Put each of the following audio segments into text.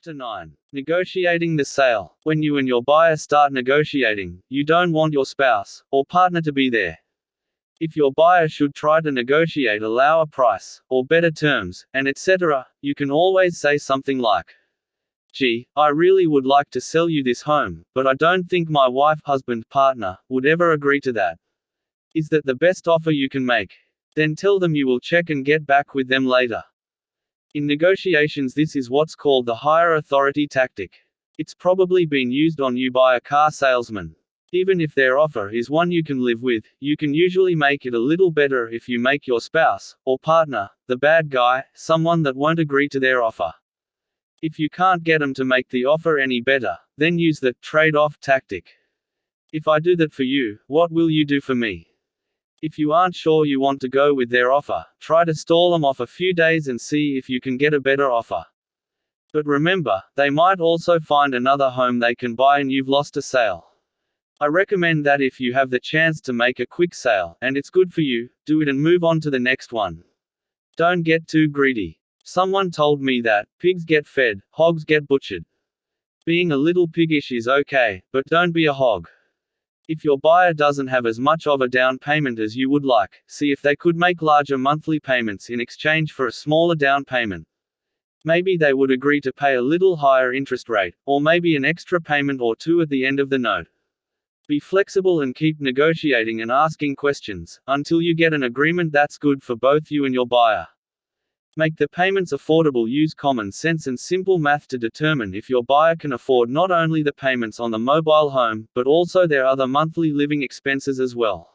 Chapter 9. Negotiating the sale. When you and your buyer start negotiating, you don't want your spouse or partner to be there. If your buyer should try to negotiate a lower price, or better terms, and etc., you can always say something like, "Gee, I really would like to sell you this home, but I don't think my wife, husband, partner would ever agree to that. Is that the best offer you can make?" Then tell them you will check and get back with them later. In negotiations, this is what's called the higher authority tactic. It's probably been used on you by a car salesman. Even if their offer is one you can live with, you can usually make it a little better if you make your spouse, or partner, the bad guy, someone that won't agree to their offer. If you can't get them to make the offer any better, then use the trade-off tactic. If I do that for you, what will you do for me? If you aren't sure you want to go with their offer, try to stall them off a few days and see if you can get a better offer. But remember, they might also find another home they can buy and you've lost a sale. I recommend that if you have the chance to make a quick sale, and it's good for you, do it and move on to the next one. Don't get too greedy. Someone told me that pigs get fed, hogs get butchered. Being a little piggish is okay, but don't be a hog. If your buyer doesn't have as much of a down payment as you would like, see if they could make larger monthly payments in exchange for a smaller down payment. Maybe they would agree to pay a little higher interest rate, or maybe an extra payment or two at the end of the note. Be flexible and keep negotiating and asking questions, until you get an agreement that's good for both you and your buyer. Make the payments affordable. Use common sense and simple math to determine if your buyer can afford not only the payments on the mobile home, but also their other monthly living expenses as well.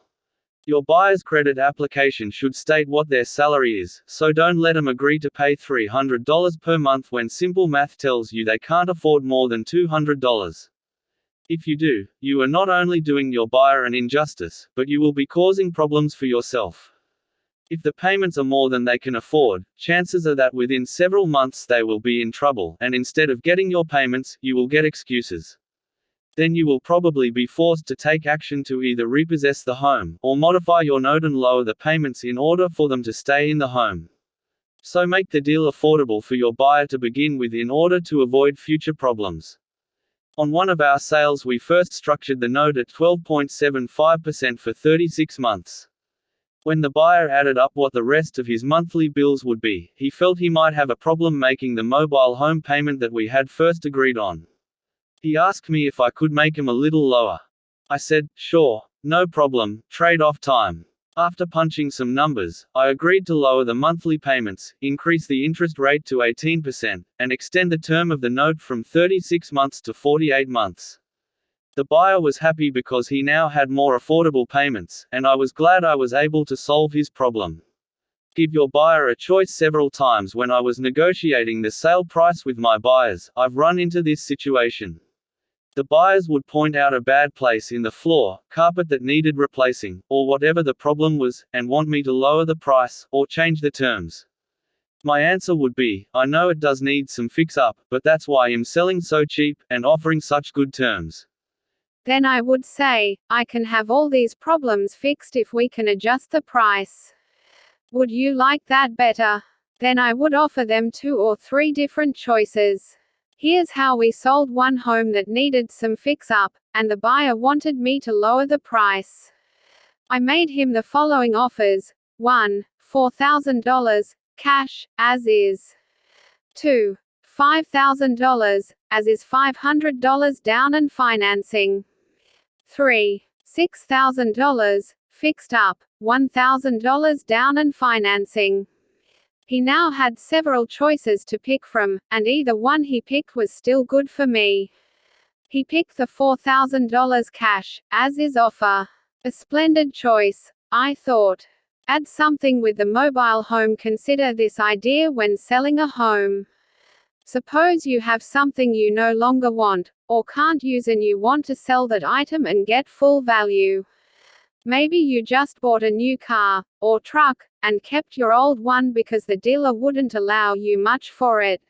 Your buyer's credit application should state what their salary is, so don't let them agree to pay $300 per month when simple math tells you they can't afford more than $200. If you do, you are not only doing your buyer an injustice, but you will be causing problems for yourself. If the payments are more than they can afford, chances are that within several months they will be in trouble, and instead of getting your payments, you will get excuses. Then you will probably be forced to take action to either repossess the home, or modify your note and lower the payments in order for them to stay in the home. So make the deal affordable for your buyer to begin with in order to avoid future problems. On one of our sales, we first structured the note at 12.75% for 36 months. When the buyer added up what the rest of his monthly bills would be, he felt he might have a problem making the mobile home payment that we had first agreed on. He asked me if I could make him a little lower. I said, "Sure, no problem, trade-off time." After punching some numbers, I agreed to lower the monthly payments, increase the interest rate to 18%, and extend the term of the note from 36 months to 48 months. The buyer was happy because he now had more affordable payments, and I was glad I was able to solve his problem. Give your buyer a choice. Several times when I was negotiating the sale price with my buyers, I've run into this situation. The buyers would point out a bad place in the floor, carpet that needed replacing, or whatever the problem was, and want me to lower the price, or change the terms. My answer would be, I know it does need some fix-up, but that's why I'm selling so cheap, and offering such good terms. Then I would say, I can have all these problems fixed if we can adjust the price. Would you like that better? Then I would offer them 2 or 3 different choices. Here's how we sold one home that needed some fix-up, and the buyer wanted me to lower the price. I made him the following offers. 1. $4,000, cash, as is. 2. $5,000, as is $500 down and financing. 3. $6,000, fixed up, $1,000 down and financing. He now had several choices to pick from, and either one he picked was still good for me. He picked the $4,000 cash, as is offer. A splendid choice, I thought. Add something with the mobile home. Consider this idea when selling a home. Suppose you have something you no longer want, or can't use, and you want to sell that item and get full value. Maybe you just bought a new car, or truck, and kept your old one because the dealer wouldn't allow you much for it.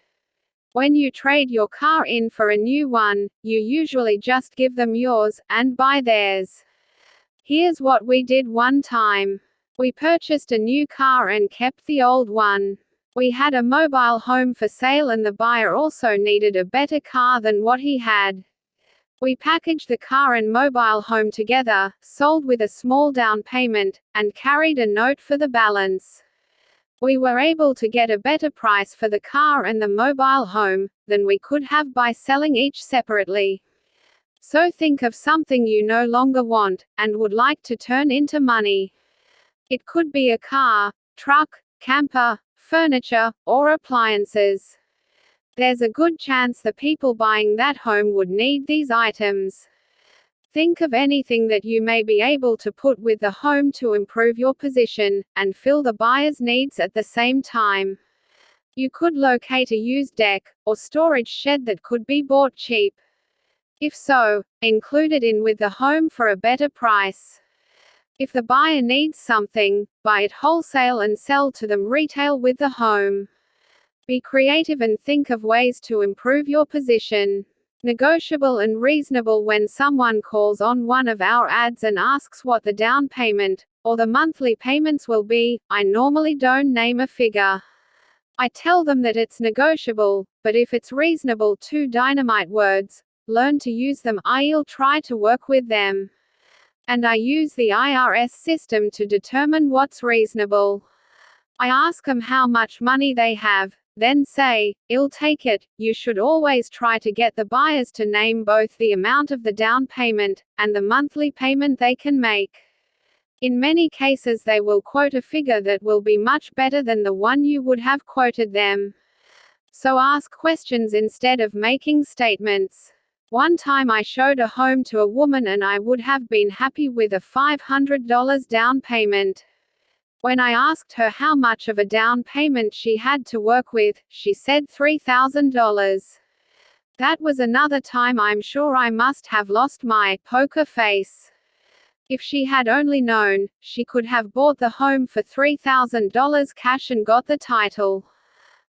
When you trade your car in for a new one, you usually just give them yours, and buy theirs. Here's what we did one time. We purchased a new car and kept the old one. We had a mobile home for sale and the buyer also needed a better car than what he had. We packaged the car and mobile home together, sold with a small down payment, and carried a note for the balance. We were able to get a better price for the car and the mobile home than we could have by selling each separately. So think of something you no longer want, and would like to turn into money. It could be a car, truck, camper, furniture, or appliances. There's a good chance the people buying that home would need these items. Think of anything that you may be able to put with the home to improve your position, and fill the buyer's needs at the same time. You could locate a used deck, or storage shed that could be bought cheap. If so, include it in with the home for a better price. If the buyer needs something, buy it wholesale and sell to them retail with the home. Be creative and think of ways to improve your position. Negotiable and reasonable. When someone calls on one of our ads and asks what the down payment, or the monthly payments will be, I normally don't name a figure. I tell them that it's negotiable, but if it's reasonable, 2 dynamite words, learn to use them. I'll try to work with them. And I use the IRS system to determine what's reasonable. I ask them how much money they have, then say, "I'll take it." You should always try to get the buyers to name both the amount of the down payment and the monthly payment they can make. In many cases they will quote a figure that will be much better than the one you would have quoted them. So ask questions instead of making statements. One time I showed a home to a woman and I would have been happy with a $500 down payment. When I asked her how much of a down payment she had to work with, she said $3,000. That was another time I'm sure I must have lost my poker face. If she had only known, she could have bought the home for $3,000 cash and got the title.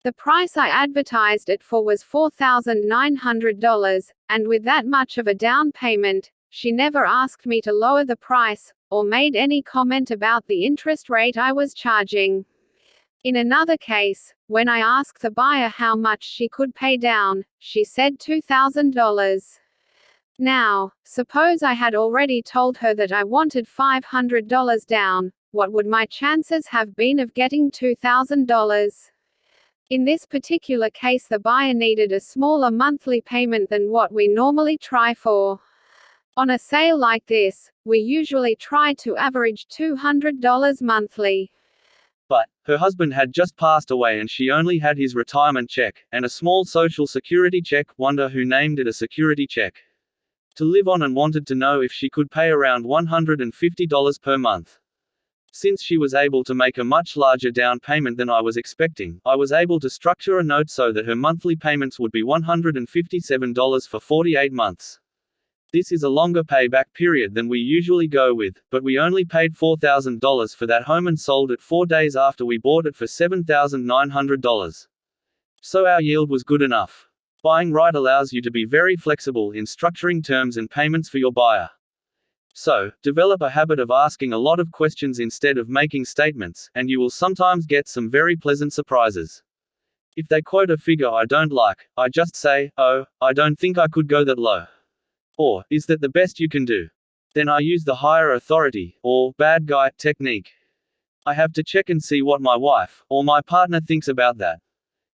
The price I advertised it for was $4,900, and with that much of a down payment, she never asked me to lower the price, or made any comment about the interest rate I was charging. In another case, when I asked the buyer how much she could pay down, she said $2,000. Now, suppose I had already told her that I wanted $500 down, what would my chances have been of getting $2,000? In this particular case, the buyer needed a smaller monthly payment than what we normally try for. On a sale like this, we usually try to average $200 monthly. But her husband had just passed away and she only had his retirement check, and a small social security check, wonder who named it a security check, to live on, and wanted to know if she could pay around $150 per month. Since she was able to make a much larger down payment than I was expecting, I was able to structure a note so that her monthly payments would be $157 for 48 months. This is a longer payback period than we usually go with, but we only paid $4,000 for that home and sold it 4 days after we bought it for $7,900. So our yield was good enough. Buying right allows you to be very flexible in structuring terms and payments for your buyer. So, develop a habit of asking a lot of questions instead of making statements, and you will sometimes get some very pleasant surprises. If they quote a figure I don't like, I just say, "Oh, I don't think I could go that low." Or, "Is that the best you can do?" Then I use the higher authority, or bad guy, technique. I have to check and see what my wife, or my partner thinks about that.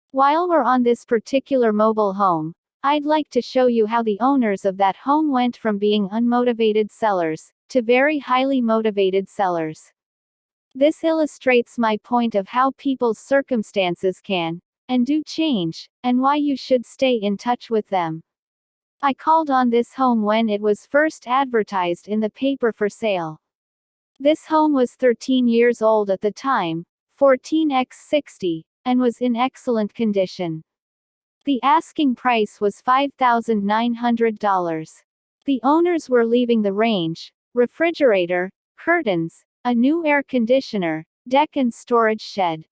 While we're on this particular mobile home, I'd like to show you how the owners of that home went from being unmotivated sellers to very highly motivated sellers. This illustrates my point of how people's circumstances can and do change, and why you should stay in touch with them. I called on this home when it was first advertised in the paper for sale. This home was 13 years old at the time, 14x60, and was in excellent condition. The asking price was $5,900. The owners were leaving the range, refrigerator, curtains, a new air conditioner, deck and storage shed.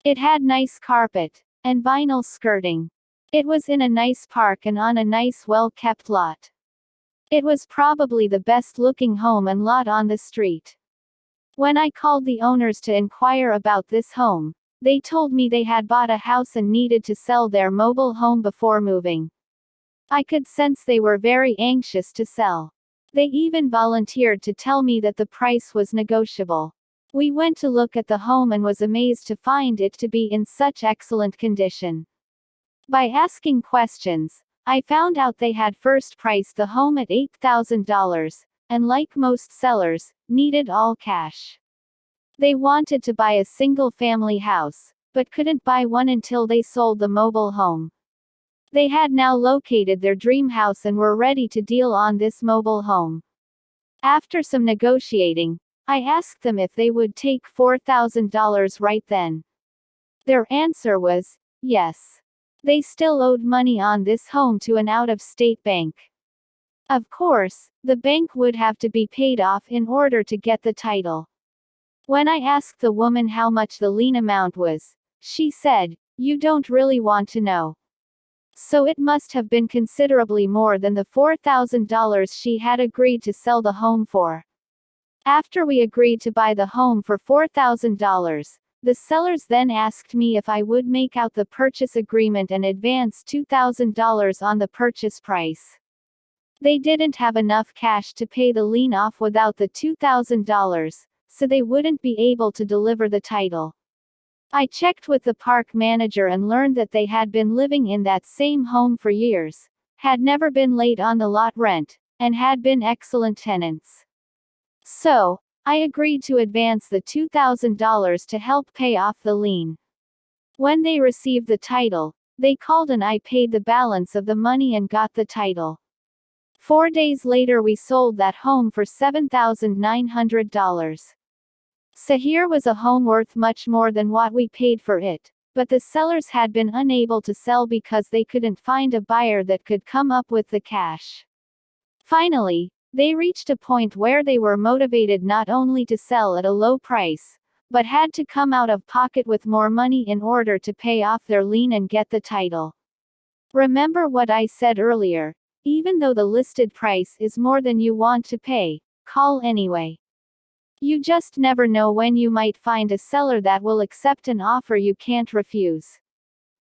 It had nice carpet and vinyl skirting. It was in a nice park and on a nice well-kept lot. It was probably the best-looking home and lot on the street. When I called the owners to inquire about this home, They told me they had bought a house and needed to sell their mobile home before moving. I could sense they were very anxious to sell. They even volunteered to tell me that the price was negotiable. We went to look at the home and was amazed to find it to be in such excellent condition. By asking questions, I found out they had first priced the home at $8,000, and like most sellers, needed all cash. They wanted to buy a single-family house, but couldn't buy one until they sold the mobile home. They had now located their dream house and were ready to deal on this mobile home. After some negotiating, I asked them if they would take $4,000 right then. Their answer was, yes. They still owed money on this home to an out-of-state bank. Of course, the bank would have to be paid off in order to get the title. When I asked the woman how much the lien amount was, she said, "You don't really want to know." So it must have been considerably more than the $4,000 she had agreed to sell the home for. After we agreed to buy the home for $4,000, the sellers then asked me if I would make out the purchase agreement and advance $2,000 on the purchase price. They didn't have enough cash to pay the lien off without the $2,000, so they wouldn't be able to deliver the title. I checked with the park manager and learned that they had been living in that same home for years, had never been late on the lot rent, and had been excellent tenants. So, I agreed to advance the $2,000 to help pay off the lien. When they received the title, they called and I paid the balance of the money and got the title. 4 days later we sold that home for $7,900. So here was a home worth much more than what we paid for it, but the sellers had been unable to sell because they couldn't find a buyer that could come up with the cash. Finally, they reached a point where they were motivated not only to sell at a low price, but had to come out of pocket with more money in order to pay off their lien and get the title. Remember what I said earlier, even though the listed price is more than you want to pay, call anyway. You just never know when you might find a seller that will accept an offer you can't refuse.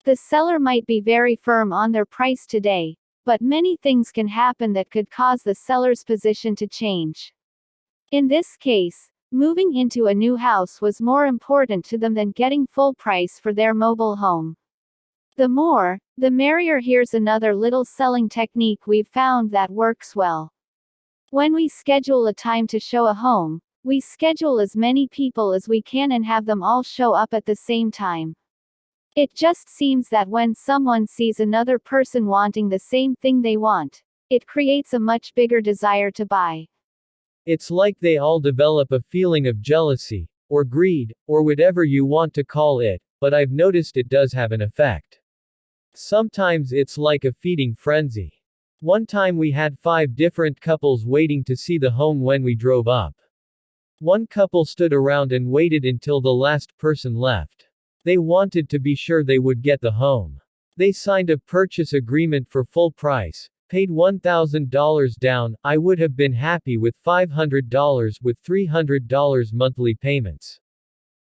The seller might be very firm on their price today, but many things can happen that could cause the seller's position to change. In this case, moving into a new house was more important to them than getting full price for their mobile home. The more, the merrier. Here's another little selling technique we've found that works well. When we schedule a time to show a home, we schedule as many people as we can and have them all show up at the same time. It just seems that when someone sees another person wanting the same thing they want, it creates a much bigger desire to buy. It's like they all develop a feeling of jealousy, or greed, or whatever you want to call it, but I've noticed it does have an effect. Sometimes it's like a feeding frenzy. One time we had 5 different couples waiting to see the home when we drove up. One couple stood around and waited until the last person left. They wanted to be sure they would get the home. They signed a purchase agreement for full price, paid $1,000 down. I would have been happy with $500 with $300 monthly payments.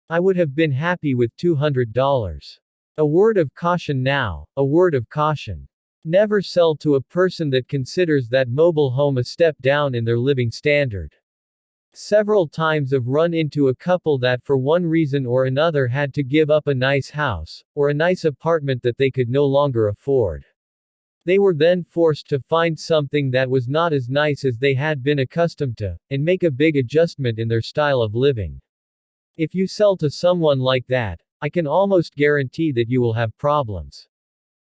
I would have been happy with $200. A word of caution now, a word of caution. Never sell to a person that considers that mobile home a step down in their living standard. Several times I've run into a couple that for one reason or another had to give up a nice house, or a nice apartment that they could no longer afford. They were then forced to find something that was not as nice as they had been accustomed to, and make a big adjustment in their style of living. If you sell to someone like that, I can almost guarantee that you will have problems.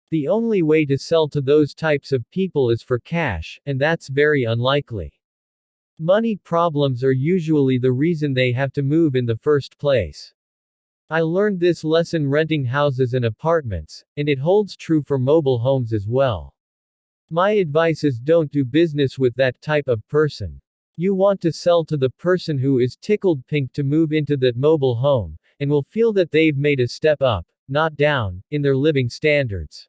The only way to sell to those types of people is for cash, and that's very unlikely. Money problems are usually the reason they have to move in the first place. I learned this lesson renting houses and apartments, and it holds true for mobile homes as well. My advice is don't do business with that type of person. You want to sell to the person who is tickled pink to move into that mobile home, and will feel that they've made a step up, not down, in their living standards.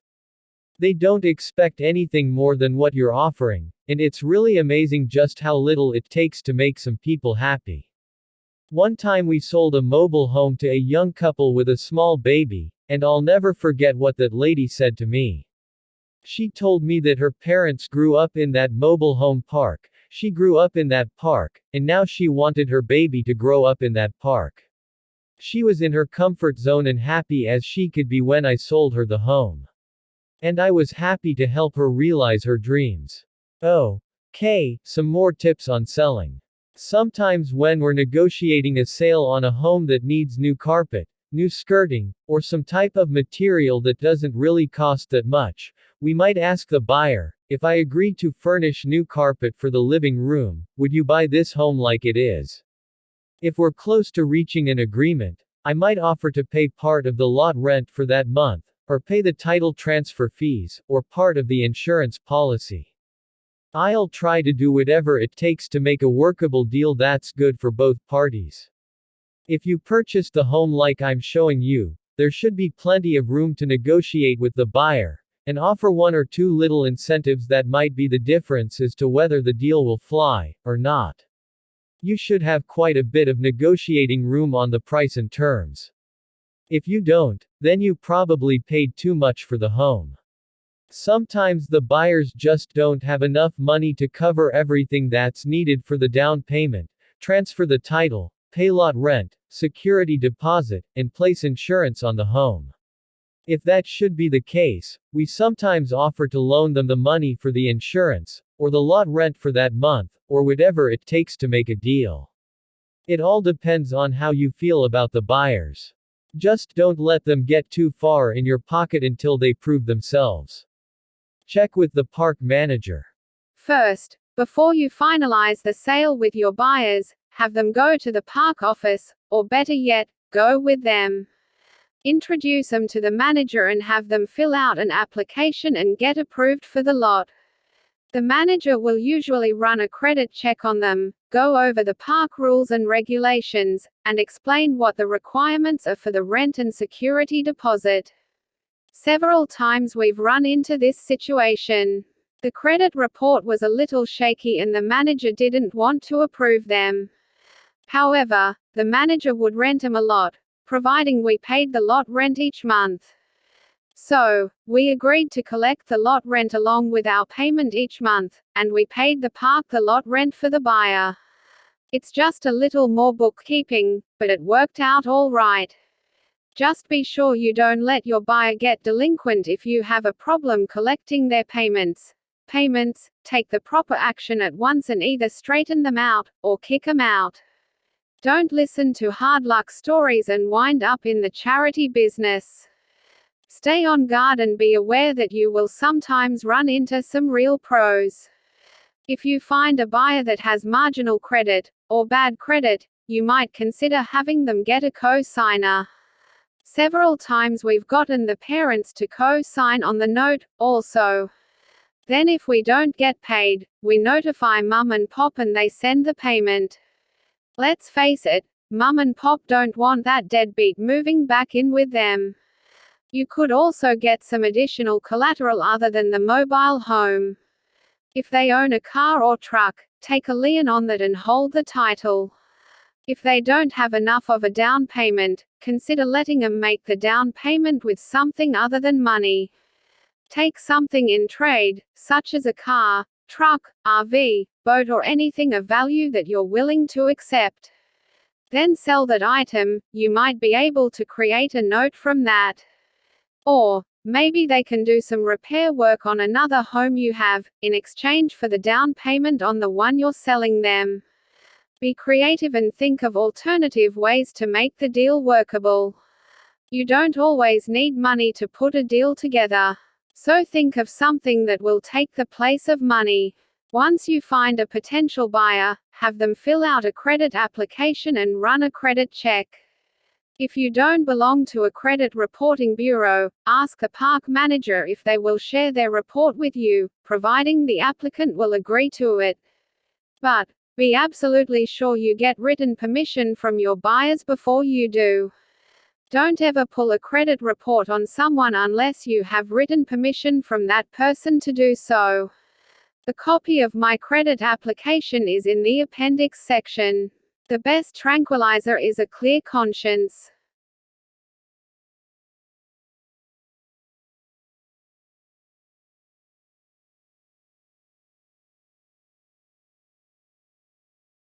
They don't expect anything more than what you're offering, and it's really amazing just how little it takes to make some people happy. One time we sold a mobile home to a young couple with a small baby, and I'll never forget what that lady said to me. She told me that her parents grew up in that mobile home park, she grew up in that park, and now she wanted her baby to grow up in that park. She was in her comfort zone and happy as she could be when I sold her the home. And I was happy to help her realize her dreams. Okay, some more tips on selling. Sometimes when we're negotiating a sale on a home that needs new carpet, new skirting, or some type of material that doesn't really cost that much, we might ask the buyer, if I agree to furnish new carpet for the living room, would you buy this home like it is? If we're close to reaching an agreement, I might offer to pay part of the lot rent for that month, or pay the title transfer fees, or part of the insurance policy. I'll try to do whatever it takes to make a workable deal that's good for both parties. If you purchase the home like I'm showing you, there should be plenty of room to negotiate with the buyer, and offer one or two little incentives that might be the difference as to whether the deal will fly, or not. You should have quite a bit of negotiating room on the price and terms. If you don't, then you probably paid too much for the home. Sometimes the buyers just don't have enough money to cover everything that's needed for the down payment, transfer the title, pay lot rent, security deposit, and place insurance on the home. If that should be the case, we sometimes offer to loan them the money for the insurance, or the lot rent for that month, or whatever it takes to make a deal. It all depends on how you feel about the buyers. Just don't let them get too far in your pocket until they prove themselves. Check with the park manager. First, before you finalize the sale with your buyers, have them go to the park office, or better yet, go with them. Introduce them to the manager and have them fill out an application and get approved for the lot. The manager will usually run a credit check on them, go over the park rules and regulations, and explain what the requirements are for the rent and security deposit. Several times we've run into this situation. The credit report was a little shaky and the manager didn't want to approve them. However, the manager would rent them a lot, providing we paid the lot rent each month. So, we agreed to collect the lot rent along with our payment each month, and we paid the park the lot rent for the buyer. It's just a little more bookkeeping, but it worked out all right. Just be sure you don't let your buyer get delinquent if you have a problem collecting their payments. Take the proper action at once and either straighten them out, or kick them out. Don't listen to hard luck stories and wind up in the charity business. Stay on guard and be aware that you will sometimes run into some real pros. If you find a buyer that has marginal credit, or bad credit, you might consider having them get a co-signer. Several times we've gotten the parents to co-sign on the note, also. Then if we don't get paid, we notify mum and pop and they send the payment. Let's face it, mum and pop don't want that deadbeat moving back in with them. You could also get some additional collateral other than the mobile home. If they own a car or truck, take a lien on that and hold the title. If they don't have enough of a down payment, consider letting them make the down payment with something other than money. Take something in trade, such as a car, truck, RV, boat or anything of value that you're willing to accept. Then sell that item, you might be able to create a note from that. Or, maybe they can do some repair work on another home you have, in exchange for the down payment on the one you're selling them. Be creative and think of alternative ways to make the deal workable. You don't always need money to put a deal together. So think of something that will take the place of money. Once you find a potential buyer, have them fill out a credit application and run a credit check. If you don't belong to a credit reporting bureau, ask the park manager if they will share their report with you, providing the applicant will agree to it. But, be absolutely sure you get written permission from your buyers before you do. Don't ever pull a credit report on someone unless you have written permission from that person to do so. A copy of my credit application is in the appendix section. The best tranquilizer is a clear conscience.